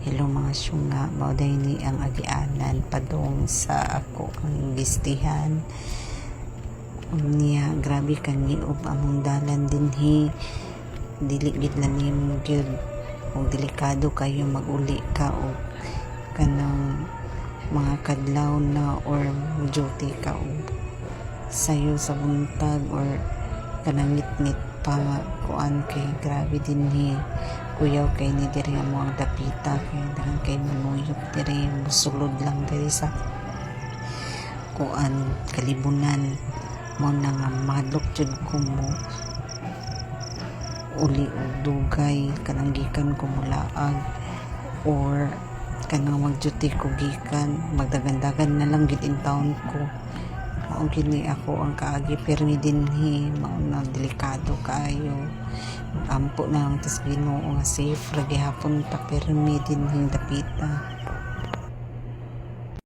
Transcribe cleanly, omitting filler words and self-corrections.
Hello mga syunga, mauday ni ang agianan padung sa ako ang gistihan. Niya grabe kang giog among dalan dinhi, dili gid na nimo gyud og delikado kayo maguli ka og kanang mga kadlaw na or duty ka og sayo sa buntag or kanang ngit pa kuan kay grabe dinhi. Kuyaw kay ni diri mo ang dapita kay dahil kay manuyok diri musulod lang diri sa kuan kalibunan mo na nga madlok jud ko mo uli og dugay kanang gikan ko mulaag or kanang magduty ko gikan magdagandagan na lang gid in town ko mao gini ako ang kaagi permi dinhi mao na delikado kaayo ampo na lang tas Ginoo nga safe ra gihapon ta permi dinhi dapita.